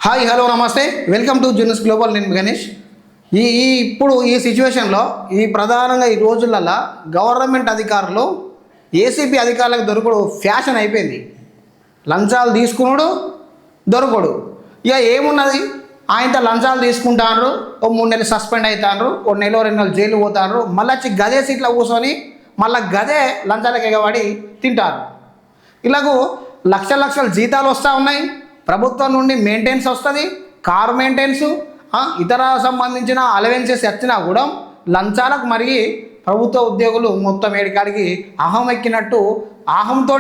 Hi hello నమస్తే welcome to juniors global. నేను గణేష్. ఇప్పుడు ఈ సిచ్యువేషన్లో ప్రధానంగా ఈ రోజులలో గవర్నమెంట్ అధికారులు ఏసీబీ అధికారులకు దొరకడు ఫ్యాషన్ అయిపోయింది. లంచాలు తీసుకున్నాడు దొరకడు. ఇక ఏమున్నది, ఆయనతో లంచాలు తీసుకుంటారు, ఓ 3 నెలలు సస్పెండ్ అవుతారు, ఓ నెల 2 నెలలు జైలు పోతారు, మళ్ళీ వచ్చి గదే సీట్లో కూర్చొని మళ్ళీ గదే లంచాలకు ఎగబడి తింటారు. ఇలాగూ లక్షల జీతాలు వస్తూ ఉన్నాయి, ప్రభుత్వం నుండి మెయింటెనెన్స్ వస్తుంది, కార్ మెయింటెనెన్స్, ఇతర సంబంధించిన అలవెన్సెస్ వచ్చినా కూడా లంచాలకు మరి ప్రభుత్వ ఉద్యోగులు మొత్తం ఏడికాడికి అహం ఎక్కినట్టు అహంతో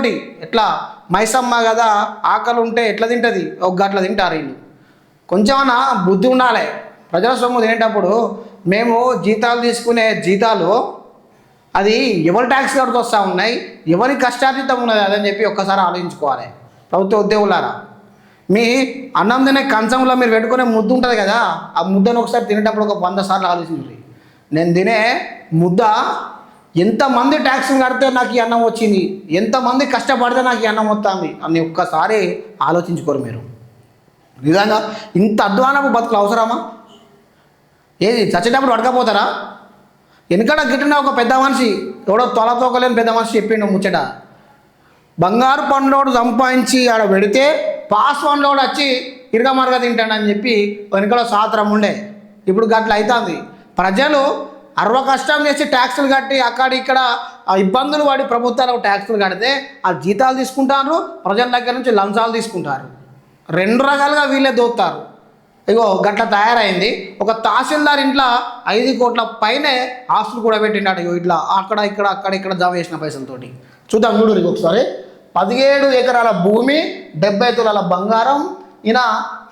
ఎట్లా మైసమ్మ కదా ఆకలి ఉంటే ఎట్లా తింటుంది, ఒక గట్ల తింటారు వీళ్ళు. కొంచెమన్నా బుద్ధి ఉండాలి. ప్రజల సొమ్ము తినేటప్పుడు మేము జీతాలు తీసుకునే జీతాలు అది ఎవరి ట్యాక్స్ కడుతూ వస్తూ ఉన్నాయి, ఎవరి కష్టార్జితం ఉన్నది అదని చెప్పి ఒక్కసారి ఆలోచించుకోవాలి. ప్రభుత్వ ఉద్యోగులారా, మీ అన్నం తినే కంచంలో మీరు పెట్టుకునే ముద్ద ఉంటుంది కదా, ఆ ముద్దను ఒకసారి తినేటప్పుడు ఒక 100 సార్లు ఆలోచించండి. నేను తినే ముద్ద ఎంతమంది ట్యాక్స్లు కడితే నాకు ఈ అన్నం వచ్చింది, ఎంతమంది కష్టపడితే నాకు ఈ అన్నం వస్తుంది అని ఒక్కసారి ఆలోచించుకోరు మీరు. నిజంగా ఇంత అధ్వానపు బతుకులు అవసరమా? ఏది చచ్చేటప్పుడు అడగపోతారా? వెనకడ గిట్టిన ఒక పెద్ద మనిషి, ఎవడో తొలతోకలేని పెద్ద మనిషి చెప్పిండు ముచ్చట. బంగారు పండ్లోడు సంపాదించి ఆడ పెడితే పాస్ పండ్లోడు వచ్చి ఇరగమరగ తింటాడని చెప్పి వెనకడ సాత్రం ఉండే. ఇప్పుడు గట్ల అవుతుంది. ప్రజలు కష్టం చేసి ట్యాక్సులు కట్టి అక్కడ ఇక్కడ ఇబ్బందులు పడి ప్రభుత్వాలకు ట్యాక్సులు కడితే ఆ జీతాలు తీసుకుంటారు, ప్రజల దగ్గర నుంచి లంచాలు తీసుకుంటారు. 2 రకాలుగా వీళ్ళే దోస్తారు. ఇగో గట్ల తయారైంది. ఒక తహసీల్దార్ ఇంట్లో 5 కోట్ల పైనే ఆస్తులు కూడా పెట్టినాడు. ఇగో ఇట్లా అక్కడ ఇక్కడ జమ చేసిన పైసలతోటి. చూద్దాం, చూడు ఒకసారి. 17 ఎకరాల భూమి, 70 తులాల బంగారం. ఈయన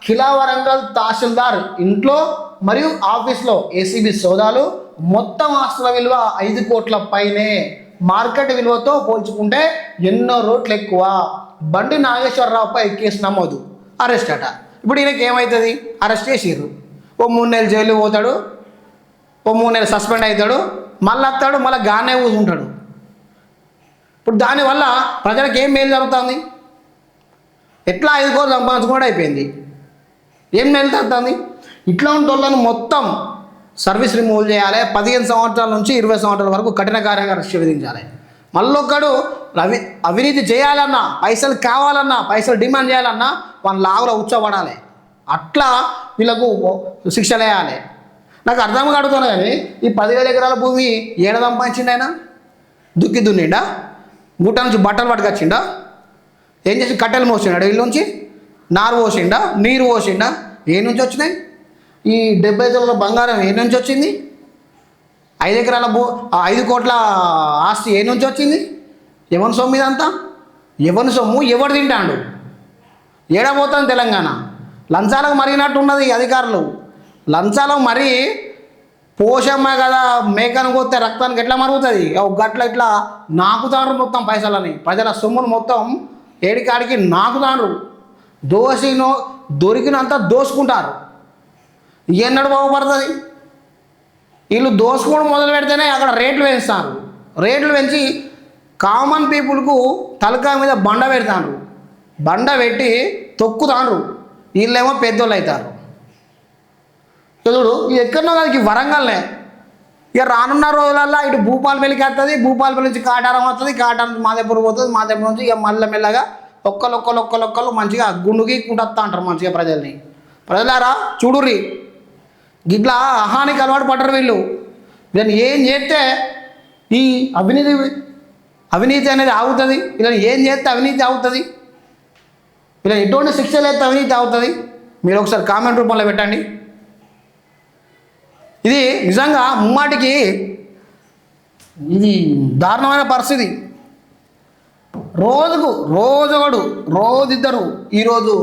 ఖిలా వరంగల్ తహసీల్దార్ ఇంట్లో మరియు ఆఫీస్లో ఏసీబీ సోదాలు. మొత్తం ఆస్తుల విలువ 5 కోట్ల పైనే. మార్కెట్ విలువతో పోల్చుకుంటే ఎన్నో రోట్లు ఎక్కువ. బండి నాగేశ్వరరావుపై కేసు నమోదు, అరెస్ట్ అట. ఇప్పుడు ఈయనకి ఏమవుతుంది? అరెస్ట్ చేసిర్రు, ఓ 3 నెలలు జైలు పోతాడు, ఓ 3 నెలలు సస్పెండ్ అవుతాడు, మళ్ళీ వస్తాడు, మళ్ళీ గానే కూర్చుంటాడు. ఇప్పుడు దానివల్ల ప్రజలకు ఏం మేలు జరుగుతుంది? ఎట్లా 5 కోట్లు సంపాదించుకోవడం అయిపోయింది. ఏం మేలు తగ్గుతుంది? ఇట్లా ఉన్న వాళ్ళను మొత్తం సర్వీస్ రిమూవ్ చేయాలి. 15 సంవత్సరాల నుంచి 20 సంవత్సరాల వరకు కఠిన కార్యంగా శిక్ష విధించాలి. మళ్ళొక్కడు అవినీతి చేయాలన్నా, పైసలు కావాలన్నా, పైసలు డిమాండ్ చేయాలన్నా వాళ్ళ లావులో ఉచ్చబడాలి. అట్లా వీళ్ళకు శిక్షలు వేయాలి. నాకు అర్థం కాడుతున్నా కానీ ఈ 17 ఎకరాల భూమి ఏడ సంపాదించిండు ఆయన? దుక్కి దున్నిండా? గుట్ట నుంచి బట్టలు పట్టుకొచ్చిండా? ఏం చేసి కట్టెలు మోసిండా? ఇల్లు నుంచి నారు పోసిండా? నీరు పోసిండా? ఏ నుంచి వచ్చినాయి? ఈ 70 తులాల బంగారం ఏ నుంచి వచ్చింది? 5 ఎకరాల 5 కోట్ల ఆస్తి ఏ నుంచి వచ్చింది? ఎవరి సొమ్ము ఇదంతా? ఎవరి సొమ్ము ఎవరు తింటాడు? ఏడబోతుంది తెలంగాణ. లంచాలకు మరిగినట్టు ఉన్నది అధికారులు. లంచాలకు మరి పోషమ్మ కదా, మేకను కొత్తే రక్తానికి ఎట్లా మరుగుతుంది, గట్ల ఇట్లా నాకుతారు మొత్తం పైసలని. ప్రజల సొమ్మును మొత్తం ఏడికాడికి నాకుతారు. దొరికినంత దోసుకుంటారు. ఎన్నడు బాగుపడుతుంది? వీళ్ళు దోసుకోవడం మొదలు పెడితేనే అక్కడ రేట్లు పెంచుతారు. రేట్లు పెంచి కామన్ పీపుల్కు తలకాయ మీద బండ పెడతారు. బండ పెట్టి తొక్కుతాండ్రు. వీళ్ళేమో పెద్దోళ్ళు అవుతారు. చూడు, ఇది ఎక్కడో కాదు, వరంగల్నే. ఇక రానున్న రోజులల్లో ఇటు భూపాలపల్లికి వస్తుంది, భూపాలపల్లి నుంచి కాటారం వస్తుంది, కాటారం నుంచి మాదేపూర్ పోతుంది, మాదేపూర్ నుంచి ఇక మెల్లగా ఒక్కళ్ళు మంచిగా గుండుకి కుంటొస్తా అంటారు మంచిగా ప్రజల్ని. ప్రజలారా చూడుర్రి, ఇట్లా అహానికి అలవాటు పడ్డారు వీళ్ళు. వీళ్ళని ఏం చేస్తే ఈ అవినీతి అనేది ఆగుతుంది? వీళ్ళని ఏం చేస్తే అవినీతి ఆగుతుంది? వీళ్ళని ఎటువంటి శిక్షలు అయితే అవినీతి ఆగుతుంది? మీరు ఒకసారి కామెంట్ రూపంలో పెట్టండి. ఇది నిజంగా ముమ్మాటికి ఇది దారుణమైన పరిస్థితి. రోజు 2 ఈరోజు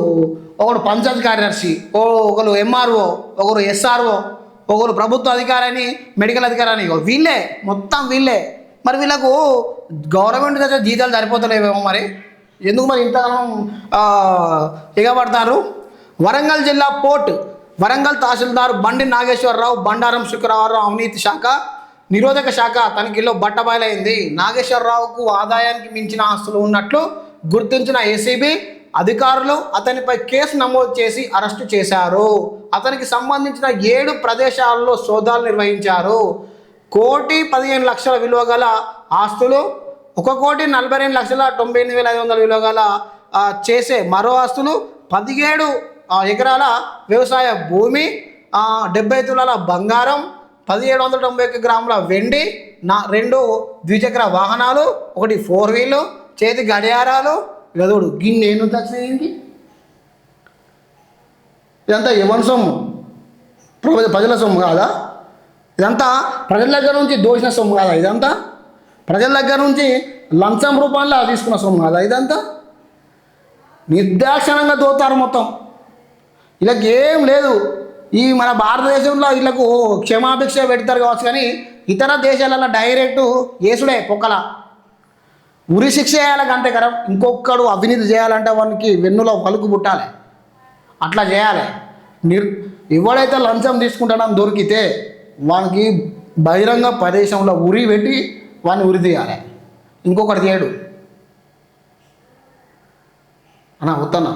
ఒకడు పంచాయతీ కార్యదర్శి, ఒకరు ఎంఆర్ఓ, ఒకరు ఎస్ఆర్ఓ, ఒకరు ప్రభుత్వ అధికారిని, మెడికల్ అధికారిని, మొత్తం వీళ్ళే. మరి వీళ్ళకు గవర్నమెంట్ దగ్గర జీతాలు సరిపోతలేవేమో మరి, ఎందుకు మరి ఇంతగానో ఎగబడతారు? వరంగల్ జిల్లా పోర్ట్ వరంగల్ తహసీల్దార్ బండి నాగేశ్వరరావు బండారం శుక్రవారం అవినీతి శాఖ నిరోధక శాఖ తనిఖీలో బట్టబయలైంది. నాగేశ్వరరావుకు ఆదాయానికి మించిన ఆస్తులు ఉన్నట్లు గుర్తించిన ఏసీబీ అధికారులు అతనిపై కేసు నమోదు చేసి అరెస్టు చేశారు. అతనికి సంబంధించిన 7 ప్రదేశాల్లో సోదాలు నిర్వహించారు. 1,15,00,000 విలువ గల ఆస్తులు, 1,42,98,500 విలువ గల చేసే మరో ఆస్తులు, 17 ఎకరాల వ్యవసాయ భూమి, 70 తులాల బంగారం, 1,791 గ్రాముల వెండి, 2 ద్విచక్ర వాహనాలు, 1 4 వీలు, చేతి గడియారాలు, గదుడు గిన్నె ఏం తక్షణకి. ఇదంతా ఎవరి సొమ్ము? ప్రజల సొమ్ము కాదా? ఇదంతా ప్రజల దగ్గర నుంచి దోచిన సొమ్ము కాదా? ఇదంతా ప్రజల దగ్గర నుంచి లంచం రూపంలో తీసుకున్న సొమ్ము కాదా? ఇదంతా నిర్దాక్షిణంగా దోతారు మొత్తం. వీళ్ళకి ఏం లేదు. ఈ మన భారతదేశంలో వీళ్ళకు క్షమాభిక్ష పెడతారు కావచ్చు, కానీ ఇతర దేశాలలో డైరెక్టు ఏసుడే పొక్కల ఉరి శిక్ష చేయాలి అంతే కదా. ఇంకొకడు అవినీతి చేయాలంటే వానికి వెన్నులో పలుకు పుట్టాలి, అట్లా చేయాలి. ఎవడైతే లంచం తీసుకుంటాడని దొరికితే వానికి బహిరంగ ప్రదేశంలో ఉరి పెట్టి వాడిని ఉరి తీయాలి. ఇంకొకటి తీయడు అన్నా వద్దన్నా.